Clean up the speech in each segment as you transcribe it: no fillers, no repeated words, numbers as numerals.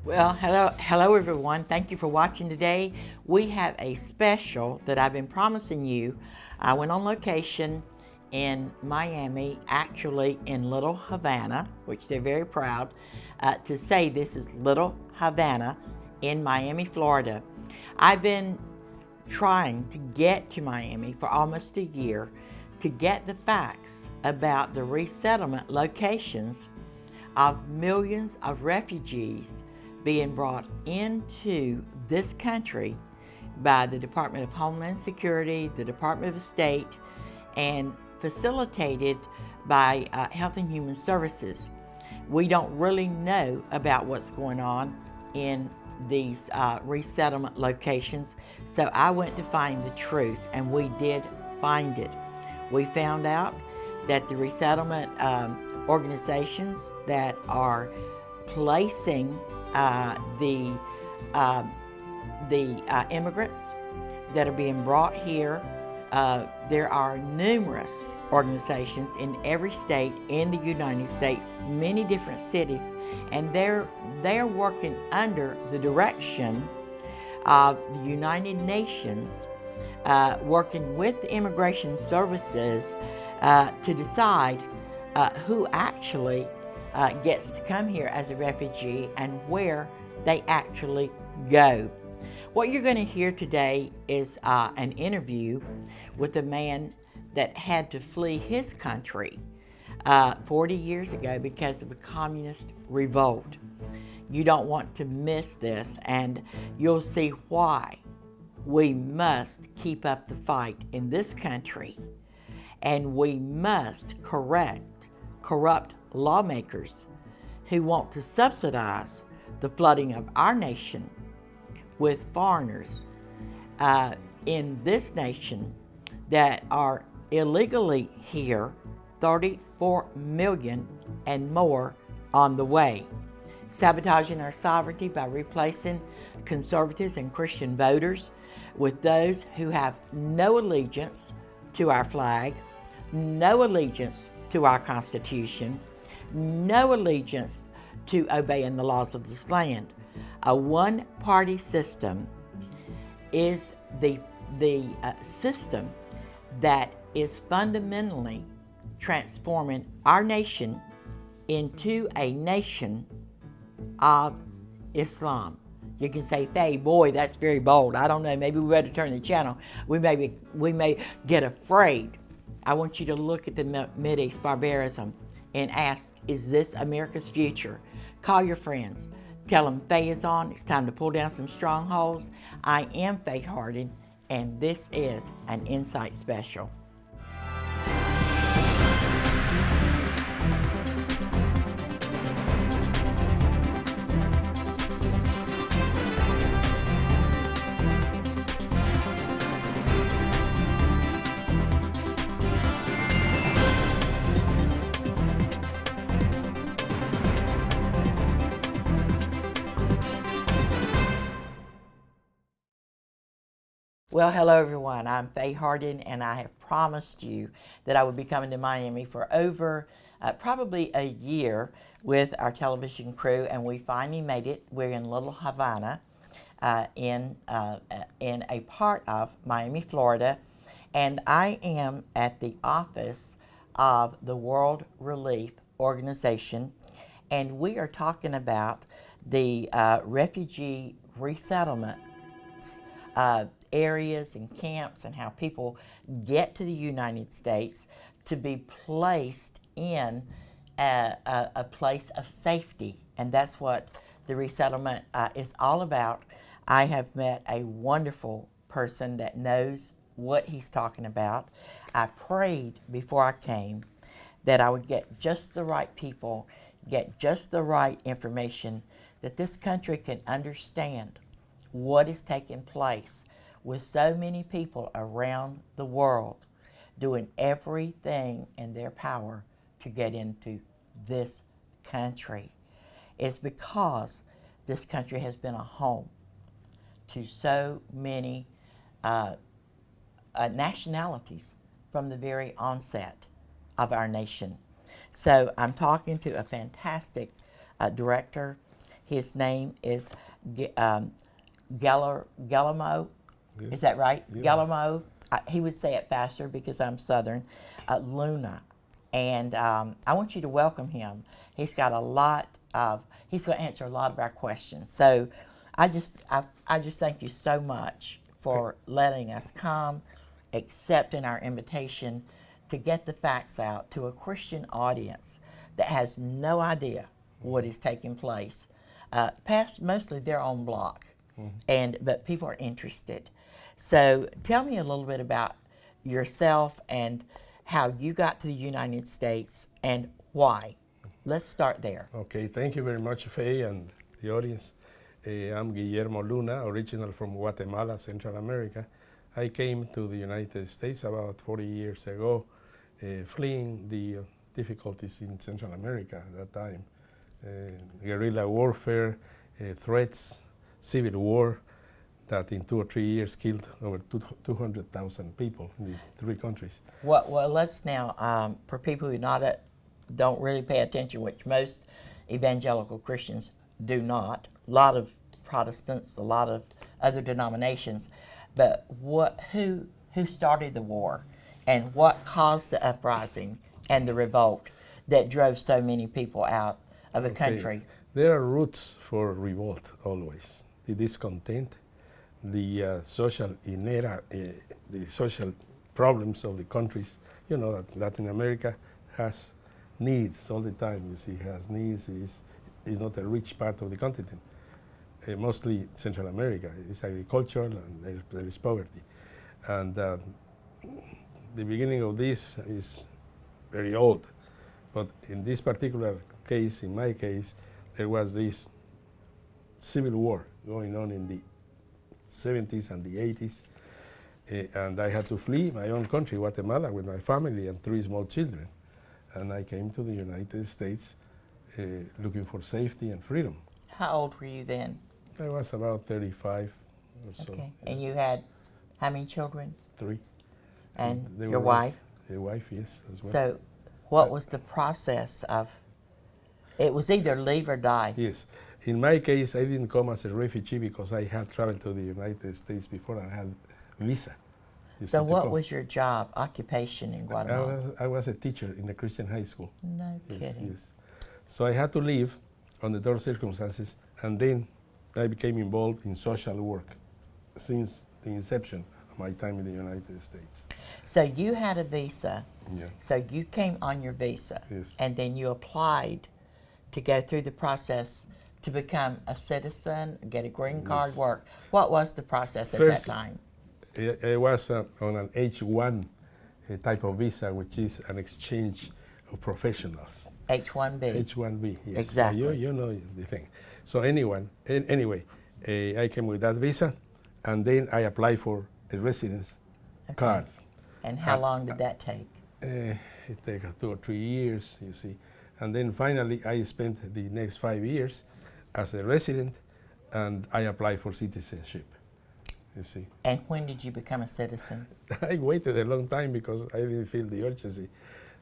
Well, hello everyone. Thank you for watching today. We have a special that I've been promising you. I went on location in Miami, actually in Little Havana, which they're very proud to say this is Little Havana in Miami, Florida. I've been trying to get to Miami for almost a year to get the facts about the resettlement locations of millions of refugees being brought into this country by the Department of Homeland Security, the Department of State, and facilitated by Health and Human Services. We don't really know about what's going on in these resettlement locations, so I went to find the truth, and we did find it. We found out that the resettlement organizations that are placing the immigrants that are being brought here. There are numerous organizations in every state in the United States, many different cities, and they're working under the direction of the United Nations, working with the immigration services to decide who actually gets to come here as a refugee and where they actually go. What you're going to hear today is an interview with a man that had to flee his country 40 years ago because of a communist revolt. You don't want to miss this, and you'll see why we must keep up the fight in this country, and we must correct corrupt lawmakers who want to subsidize the flooding of our nation with foreigners in this nation that are illegally here, 34 million and more on the way, sabotaging our sovereignty by replacing conservatives and Christian voters with those who have no allegiance to our flag, no allegiance to our Constitution, no allegiance to obeying the laws of this land. A one-party system is the system that is fundamentally transforming our nation into a nation of Islam. You can say, Faye, boy, that's very bold. I don't know, maybe we better turn the channel. We may get afraid. I want you to look at the Mideast barbarism and ask, is this America's future? Call your friends. Tell them Faye is on. It's time to pull down some strongholds. I am Faye Hardin, and this is an Insight Special. Well, hello everyone. I'm Faye Hardin, and I have promised you that I would be coming to Miami for over probably a year with our television crew, and we finally made it. We're in Little Havana, in a part of Miami, Florida, and I am at the office of the World Relief Organization, and we are talking about the refugee resettlement areas and camps, and how people get to the United States to be placed in a place of safety. And that's what the resettlement is all about. I have met a wonderful person that knows what he's talking about. I prayed before I came that I would get just the right people, get just the right information, that this country can understand what is taking place with so many people around the world doing everything in their power to get into this country. It's because this country has been a home to so many nationalities from the very onset of our nation. So I'm talking to a fantastic director. His name is Guillermo. Yes. Is that right? Yeah. Guillermo. He would say it faster because I'm Southern. Luna. And I want you to welcome him. He's got a lot of, he's going to answer a lot of our questions. So I just thank you so much for letting us come, accepting our invitation to get the facts out to a Christian audience that has no idea what is taking place. Past mostly their own block, but people are interested. So tell me a little bit about yourself and how you got to the United States and why. Let's start there. Okay, thank you very much, Faye, and the audience. I'm Guillermo Luna, original from Guatemala, Central America. I came to the United States about 40 years ago, fleeing the difficulties in Central America at that time. Guerrilla warfare, threats, civil war, that in 2 or 3 years killed over 200,000 people in the 3 countries. Well, let's now, for people who don't really pay attention, which most evangelical Christians do not, a lot of Protestants, a lot of other denominations, but who started the war and what caused the uprising and the revolt that drove so many people out of the country? There are roots for revolt always. The discontent, the social the social problems of the countries. You know that Latin America has needs all the time. You see, has needs. Is not a rich part of the continent. Mostly Central America is agricultural, and there is poverty. And the beginning of this is very old, but in this particular case, in my case, there was this civil war going on in the 70s and the 80s, and I had to flee my own country, Guatemala, with my family and 3 small children. And I came to the United States looking for safety and freedom. How old were you then? I was about 35 or so. Okay. Yeah. And you had how many children? 3. And They your were wife? The wife, yes, as well. So what was the process of, it was either leave or die? Yes. In my case, I didn't come as a refugee because I had traveled to the United States before and had visa. So what was your job, occupation in Guatemala? I was a teacher in a Christian high school. No Yes, kidding. yes. So I had to leave under those circumstances, and then I became involved in social work since the inception of my time in the United States. So you had a visa. Yeah. So you came on your visa. Yes. And then you applied to go through the process to become a citizen, get a green card, Yes. work. What was the process at First, that time? I was on an H1 type of visa, which is an exchange of professionals. H-1B. H1B, yes. Exactly. You know the thing. So anyway, I came with that visa, and then I applied for a residence card. And how long did that take? It took 2 or 3 years, you see. And then finally, I spent the next 5 years as a resident, and I applied for citizenship, you see. And when did you become a citizen? I waited a long time because I didn't feel the urgency.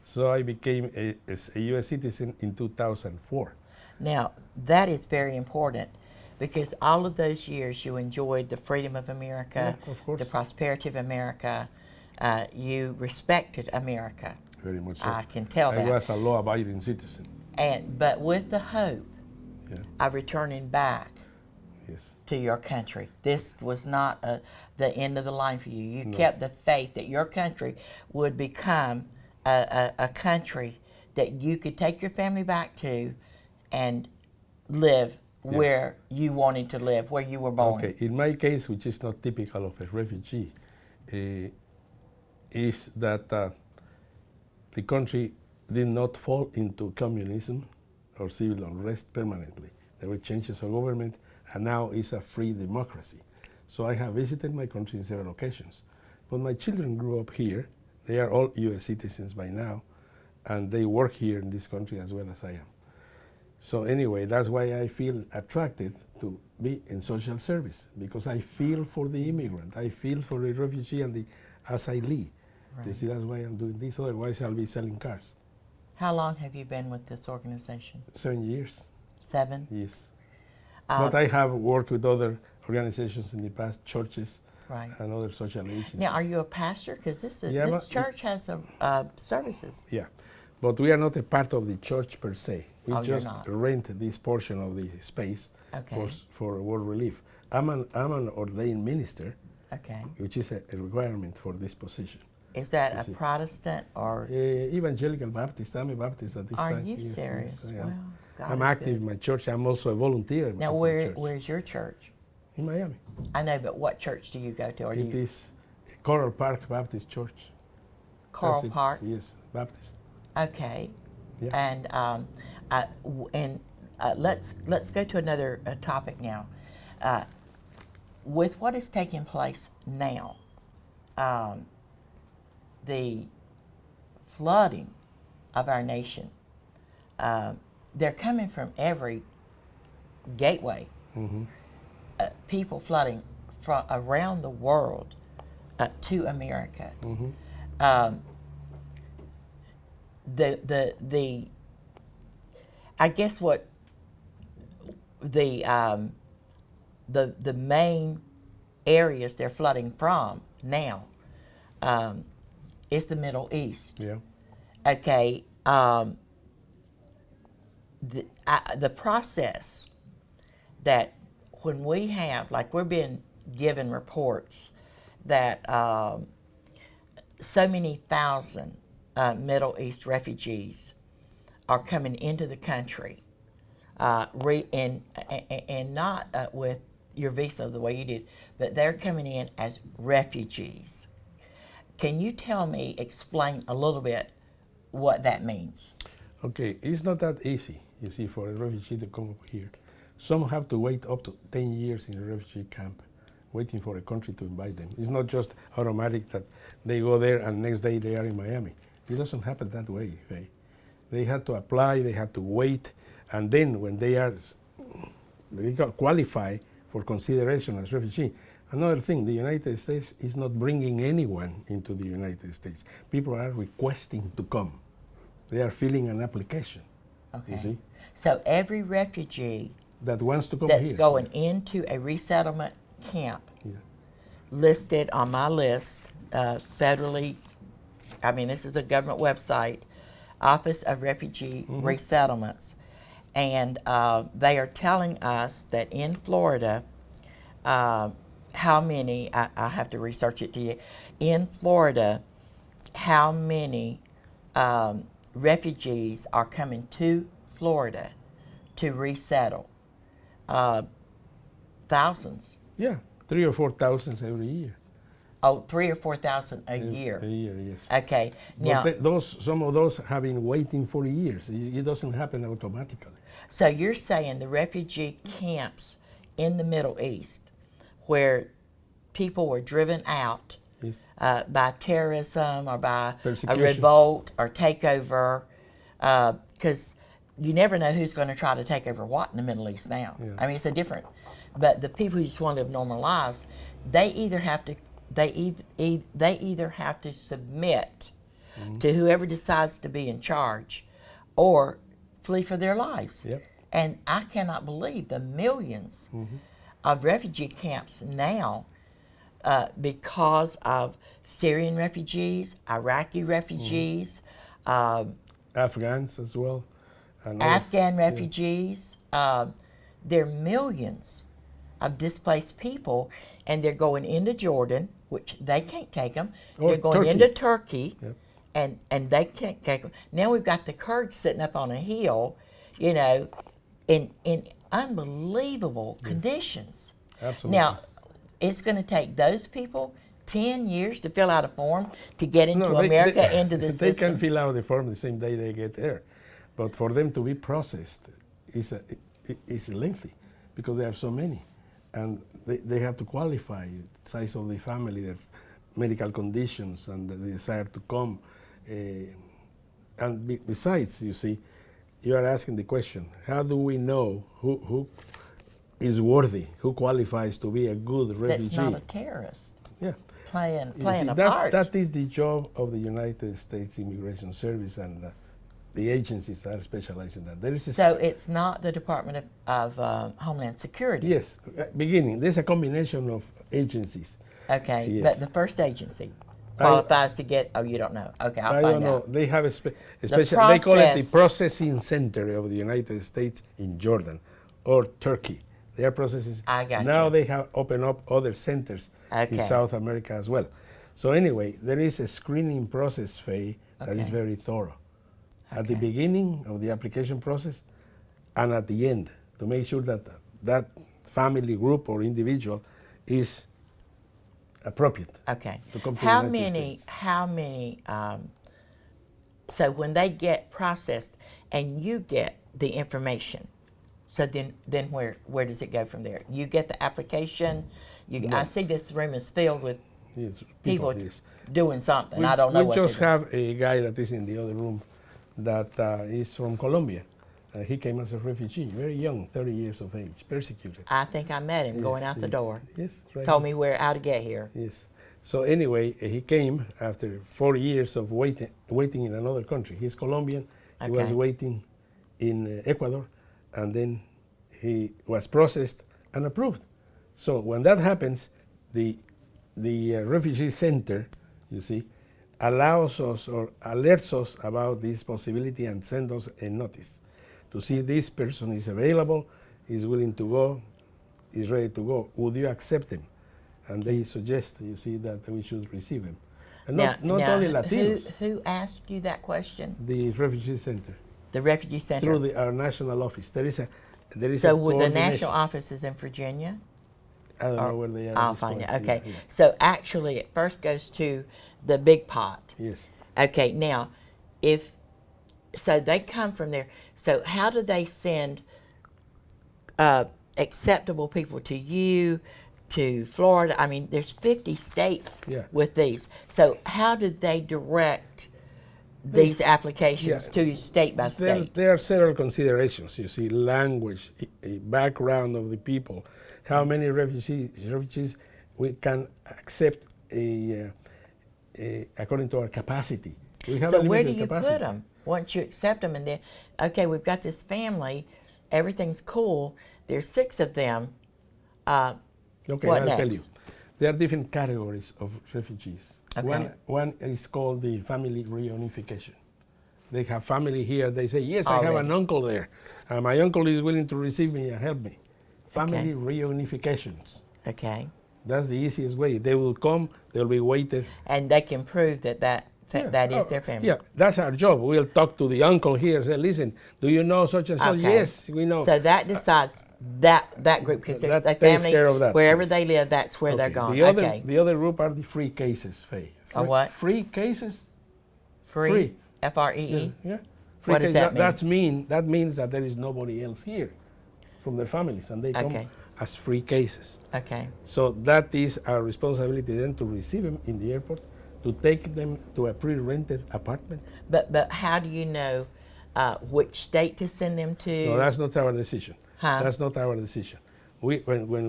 So I became a U.S. citizen in 2004. Now, that is very important because all of those years you enjoyed the freedom of America, Yeah, of course. the prosperity of America. You respected America. Very much so. I can tell I that. was a law-abiding citizen. But with the hope Yeah. of returning back Yes. to your country. This was not the end of the line for you. You No. kept the faith that your country would become a country that you could take your family back to and live Yeah. where you wanted to live, where you were born. Okay. In my case, which is not typical of a refugee, is that the country did not fall into communism or civil unrest permanently. There were changes of government, and now it's a free democracy. So I have visited my country in several occasions. But my children grew up here. They are all U.S. citizens by now, and they work here in this country as well as I am. So anyway, that's why I feel attracted to be in social service, because I feel for the immigrant, I feel for the refugee and the asylee. Right. You see, that's why I'm doing this. Otherwise, I'll be selling cars. How long have you been with this organization? 7 years. 7? Yes. But I have worked with other organizations in the past, churches Right. and other social agencies. Now, are you a pastor? Because Yeah, this but church has services. Yeah, but we are not a part of the church per se. We Oh, you're just not. rent this portion of the space Okay. for world relief. I'm an ordained minister, Okay. which is a requirement for this position. Is that You a see. Protestant or? Evangelical Baptist. I'm a Baptist at this Are time. you Yes, serious? yes, I am. Well, God I'm is active good. in my church. I'm also a volunteer Now, of my church where's your church? in Miami. I know, but what church do you go to? Or do It you is Coral Park Baptist Church. Coral That's it. Park? Yes, Baptist. Okay. Yeah. And let's go to another topic now. With what is taking place now, the flooding of our nation, they're coming from every gateway. Mm-hmm. People flooding from around the world to America. Mm-hmm. The I guess what the main areas they're flooding from now is the Middle East. Yeah. Okay. The process that when we have, like we're being given reports that so many thousand Middle East refugees are coming into the country, and not with your visa the way you did, but they're coming in as refugees. Can you explain a little bit what that means? Okay, it's not that easy, you see, for a refugee to come up here. Some have to wait up to 10 years in a refugee camp, waiting for a country to invite them. It's not just automatic that they go there and next day they are in Miami. It doesn't happen that way, Faye. They had to apply, they had to wait, and then when they qualify for consideration as refugee. Another thing, the United States is not bringing anyone into the United States. People are requesting to come. They are filling an application. Okay. You see? So every refugee That wants to come that's here. going into a resettlement camp Yeah. listed on my list, federally, I mean, this is a government website, Office of Refugee Resettlements. And they are telling us that in Florida, how many, I have to research it to you, in Florida, how many refugees are coming to Florida to resettle? Thousands. Yeah, 3,000 or 4,000 every year. Oh, 3,000 or 4,000 a year. A year, yes. Okay. Now, But some of those have been waiting for years. It doesn't happen automatically. so you're saying the refugee camps in the Middle East, where people were driven out Yes. by terrorism or by a Persecution. revolt or takeover, because you never know who's going to try to take over what in the Middle East now. Yeah. I mean, it's a different. But the people who just want to live normal lives, they either have to submit to whoever decides to be in charge, or flee for their lives. Yep. And I cannot believe the millions of refugee camps now, because of Syrian refugees, Iraqi refugees, Afghans as well. And Afghan refugees. There are millions of displaced people, and they're going into Jordan, which they can't take them. Or They're going Turkey. into Turkey, Yep. and they can't take them. Now we've got the Kurds sitting up on a hill, you know, in unbelievable conditions. Absolutely. Now, it's going to take those people 10 years to fill out a form to get into America, into the They system. can fill out the form the same day they get there. But for them to be processed is lengthy because there are so many. And they have to qualify the size of the family, their medical conditions, and the desire to come. And besides, you see, you are asking the question, how do we know who is worthy, who qualifies to be a good refugee? That's not a terrorist Yeah. playing You see, a part. that is the job of the United States Immigration Service, and the agencies that are specialized in that. There is So it's not the Department of Homeland Security? yes, beginning. There's a combination of agencies. Okay, Yes. but the first agency qualifies to get, oh, you don't know. Okay, I'll I find don't know. out. They have a special, they call it the process- processing center of the United States in Jordan or Turkey. Their processes. I got now you. they have opened up other centers in Okay. South America as well. So anyway, there is a screening process, Faye, that is Okay. very thorough. At the Okay. beginning of the application process and at the end to make sure that that family group or individual is appropriate. Okay. To come to the How United many, States. how many, so when they get processed and you get the information, so then where does it go from there? You get the application, No. I see this room is filled with Yes, people yes. doing something. I don't know we what just they're have a guy that is in the other room that is from Colombia. He came as a refugee, very young, 30 years of age, persecuted. I think I met him going Yes, out the door. Yes, right. Told me how to get here. Yes. So anyway, he came after 4 years of waiting in another country. He's Colombian. He was Okay. waiting in Ecuador, and then he was processed and approved. So when that happens, the refugee center, you see, allows us or alerts us about this possibility and sends us a notice to see this person is available, is willing to go, is ready to go. Would you accept him? And they suggest, you see, that we should receive him. And not only Latinos, Who asked you that question? the refugee center, The Refugee Center. through our national office. There is a So would the coordination. national office is in Virginia? I don't Or- know where they are. at I'll this find it. point. Okay. Yeah, yeah. So actually, it first goes to the big pot. Yes. Okay. Now, so they come from there. So how do they send acceptable people to you, to Florida? I mean, there's 50 states Yeah. with these. So how did they direct these applications Yeah. to you state by state? There are several considerations. You see, language, background of the people, how many refugees we can accept according to our capacity. We have So a where do limited you capacity. put them once you accept them? And then, okay, we've got this family, everything's cool. There's 6 of them. Okay, What I'll next? tell you. There are different categories of refugees. Okay. One is called the family reunification. They have family here. They say, yes, I have Already. an uncle there. And my uncle is willing to receive me and help me. Family reunifications. Okay, That's the easiest way. They will come, they'll be waited. and they can prove that is their family. Yeah, that's our job. We'll talk to the uncle here, say, listen, do you know such and such? Okay. Yes, we know. So that decides that group, because That their takes family, care of that, wherever yes. they live, that's where they're Okay, going. The Okay, other group are the free cases, Faye. what? Free cases? free. F-R-E-E. Yeah. What does that mean? That means that there is nobody else here from their families, and they come Okay. as free cases. Okay, So that is our responsibility then to receive them in the airport, to take them to a pre-rented apartment. but how do you know which state to send them to? No, that's not our decision. Huh? That's not our decision. When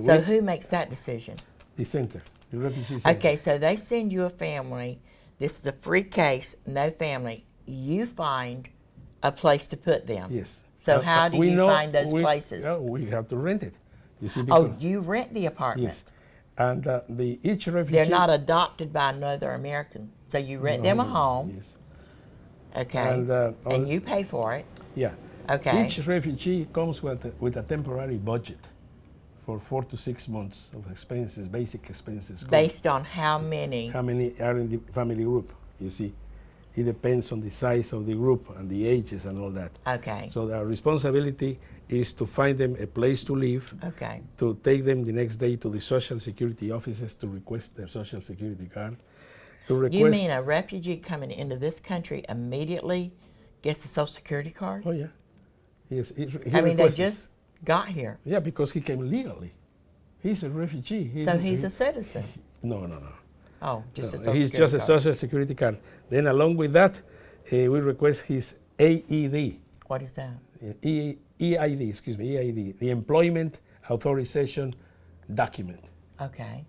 So we, who makes that decision? the center, the refugee center. Okay, so they send you a family. This is a free case, no family. You find a place to put them. Yes. So how do we you know find those we- places? no, we have to rent it. You see, Oh, because, you rent the apartment. yes, and each refugee. They're not adopted by another American. So you rent them a home, Yes. okay, And, you pay for it, Yeah. okay. Each refugee comes with a temporary budget for 4 to 6 months of expenses, basic expenses. Based on how many. How many are in the family group? You see, it depends on the size of the group and the ages and all that. Okay, So our responsibility is to find them a place to live, okay. to take them the next day to the social security offices to request their social security card. To request. You mean a refugee coming into this country immediately gets a social security card? Oh yeah. Yes. He I mean, they requests it. just got here. Yeah, because he came legally. He's a refugee. So he's a citizen. No. Oh, just a No, social he's security just a card. social security card. Then along with that, we request his AED. What is that? EID, excuse me, EID, the Employment Authorization Document, Okay.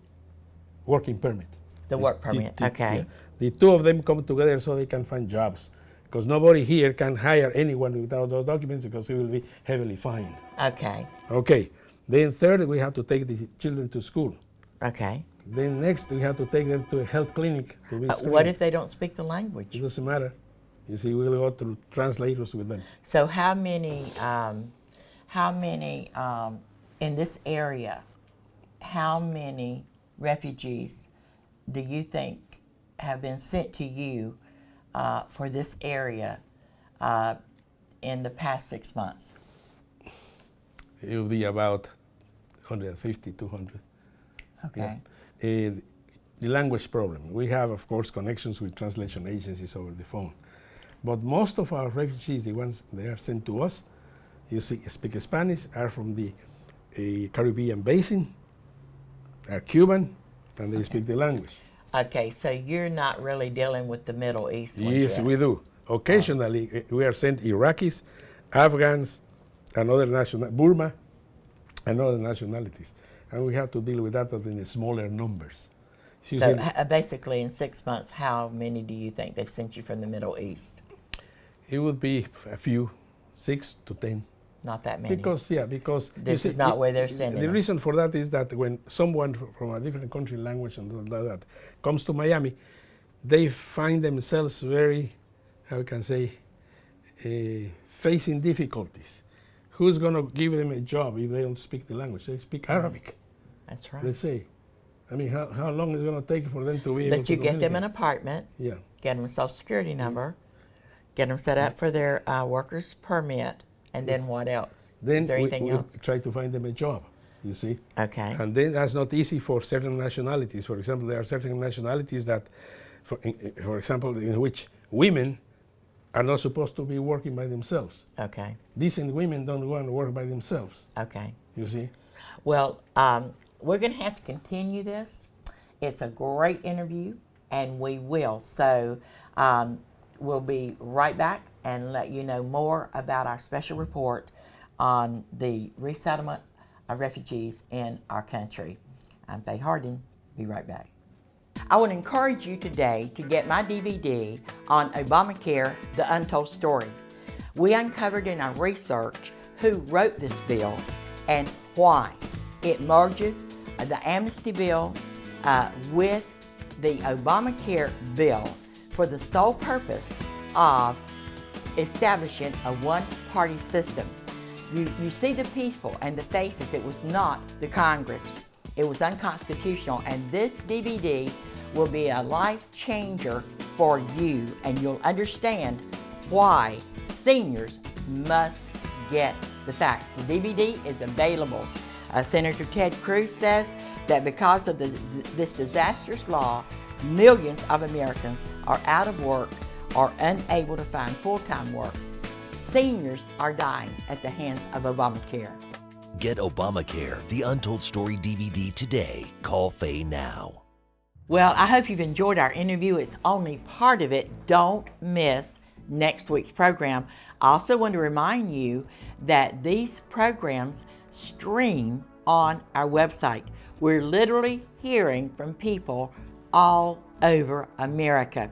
working permit. The work permit, okay. The two of them come together so they can find jobs. because nobody here can hire anyone without those documents because he will be heavily fined. Okay. Okay. Then third, we have to take the children to school. Okay. Then next, we have to take them to a health clinic to be screened. What if they don't speak the language? It doesn't matter. You see, we'll go through translators with them. So how many in this area, how many refugees do you think have been sent to you for this area in the past 6 months? It will be about 150, 200. Okay. Yeah. The language problem. We have, of course, connections with translation agencies over the phone. But most of our refugees, the ones that are sent to us, you see, speak Spanish, are from the Caribbean basin, are Cuban, and they speak the language. Okay, so you're not really dealing with the Middle East ones Yes, yet. we do. Occasionally, we are sent Iraqis, Afghans, and other Burma, and other nationalities. And we have to deal with that, but in smaller numbers. So basically, in 6 months, how many do you think they've sent you from the Middle East? It would be a few, 6 to 10. Not that many. Because This is not where they're sending The them. reason for that is that when someone from a different country, language, and all that comes to Miami, they find themselves very, how can I say, facing difficulties. Who's going to give them a job if they don't speak the language? They speak Arabic. That's right. Let's say. I mean, how long is it going to take for them to be able to But you get them an communicate? apartment, Yeah. get them a social security number, get them set up for their workers permit, and then what else? Then Is there anything we else? try to find them a job, you see. Okay. And then that's not easy for certain nationalities. For example, there are certain nationalities that, for example, in which women are not supposed to be working by themselves. Okay. Decent women don't want to work by themselves, Okay. you see. Well, we're going to have to continue this. It's a great interview, and we will. So we'll be right back and let you know more about our special report on the resettlement of refugees in our country. I'm Faye Hardin. Be right back. I would encourage you today to get my DVD on Obamacare, The Untold Story. We uncovered in our research who wrote this bill and why. It merges the amnesty bill with the Obamacare bill for the sole purpose of establishing a one-party system. You see the people and the faces. It was not the Congress. It was unconstitutional, and this DVD will be a life changer for you, and you'll understand why seniors must get the facts. The DVD is available. Senator Ted Cruz says that because of this disastrous law, millions of Americans are out of work or unable to find full-time work. Seniors are dying at the hands of Obamacare. Get Obamacare, The Untold Story DVD today. Call Faye now. Well, I hope you've enjoyed our interview. It's only part of it. Don't miss next week's program. I also want to remind you that these programs stream on our website. We're literally hearing from people all over America.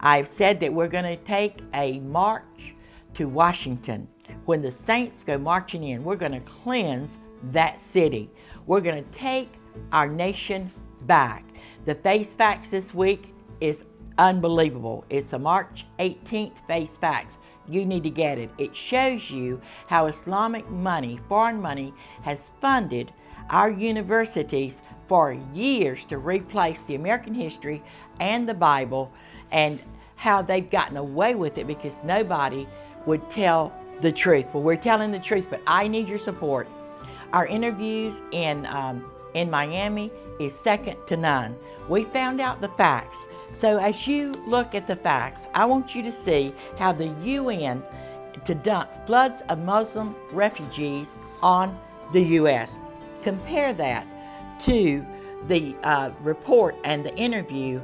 I've said that we're going to take a march to Washington. When the saints go marching in, we're going to cleanse that city. We're going to take our nation back. The Face Facts this week is unbelievable. It's a March 18th Face Facts. You need to get it. It shows you how Islamic money, foreign money, has funded our universities for years to replace the American history and the Bible, and how they've gotten away with it because nobody would tell the truth. Well, we're telling the truth, but I need your support. Our interviews in Miami is second to none. We found out the facts. So as you look at the facts, I want you to see how the UN to dump floods of Muslim refugees on the U.S. Compare that to the report and the interview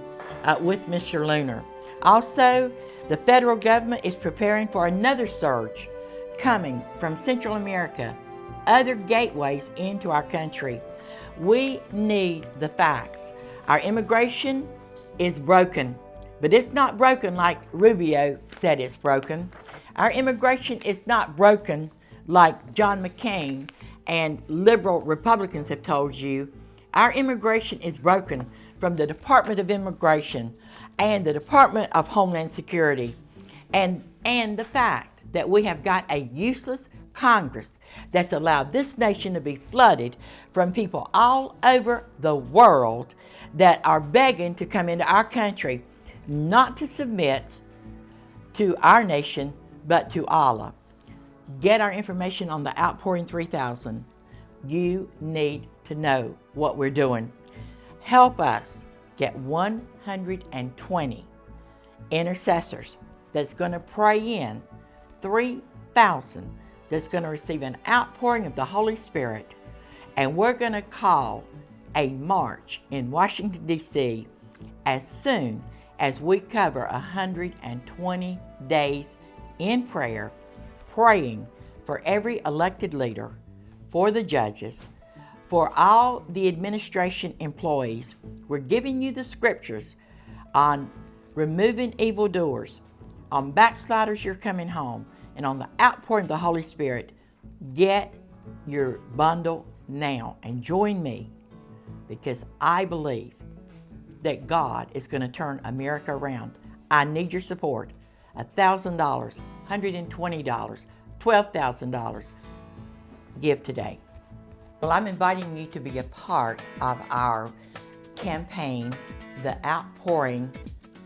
with Mr. Lunar. Also, the federal government is preparing for another surge coming from Central America, other gateways into our country. We need the facts. Our immigration is broken. But it's not broken like Rubio said it's broken. Our immigration is not broken like John McCain and liberal Republicans have told you. Our immigration is broken from the Department of Immigration and the Department of Homeland Security, and the fact that we have got a useless Congress that's allowed this nation to be flooded from people all over the world that are begging to come into our country, not to submit to our nation, but to Allah. Get our information on the Outpouring 3000. You need to know what we're doing. Help us get 120 intercessors that's going to pray in 3,000 that's going to receive an outpouring of the Holy Spirit. And we're going to call a march in Washington, D.C. as soon as we cover 120 days in prayer, praying for every elected leader, for the judges, for all the administration employees. We're giving you the scriptures on removing evildoers, on backsliders you're coming home, and on the outpouring of the Holy Spirit. Get your bundle now and join me, because I believe that God is going to turn America around. I need your support. $1,000, $120, $12,000. Give today. Well, I'm inviting you to be a part of our campaign, The Outpouring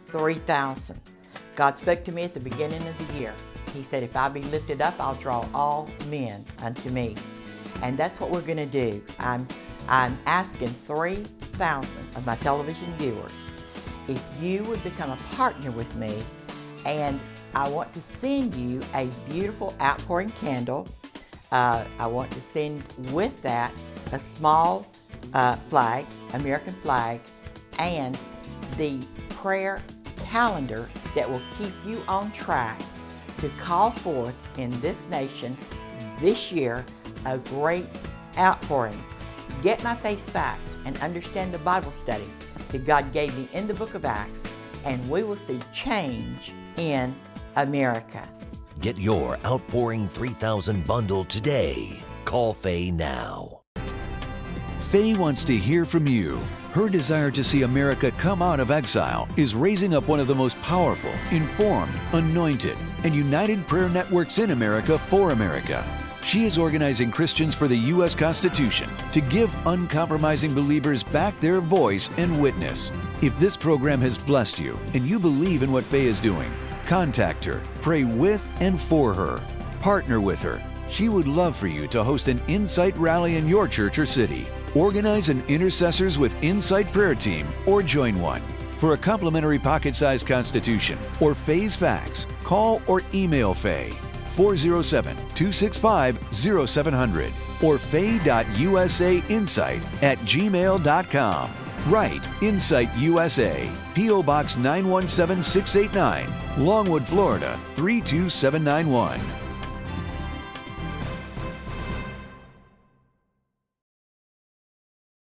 3000. God spoke to me at the beginning of the year. He said, if I be lifted up, I'll draw all men unto me. And that's what we're going to do. I'm asking 3,000 of my television viewers if you would become a partner with me, and I want to send you a beautiful outpouring candle. I want to send with that a small flag, American flag, and the prayer calendar that will keep you on track to call forth in this nation this year a great outpouring. Get my face facts and understand the Bible study that God gave me in the book of Acts, and we will see change in America. Get your Outpouring 3000 bundle today. Call Faye now. Faye wants to hear from you. Her desire to see America come out of exile is raising up one of the most powerful, informed, anointed, and united prayer networks in America for America. She is organizing Christians for the U.S. Constitution to give uncompromising believers back their voice and witness. If this program has blessed you and you believe in what Faye is doing, contact her, pray with and for her, partner with her. She would love for you to host an Insight rally in your church or city. Organize an Intercessors with Insight prayer team or join one. For a complimentary pocket-sized constitution or Faye's fax, call or email Faye 407-265-0700 or faye.usainsight@gmail.com. Write Insight USA, P.O. Box 917689, Longwood, Florida 32791.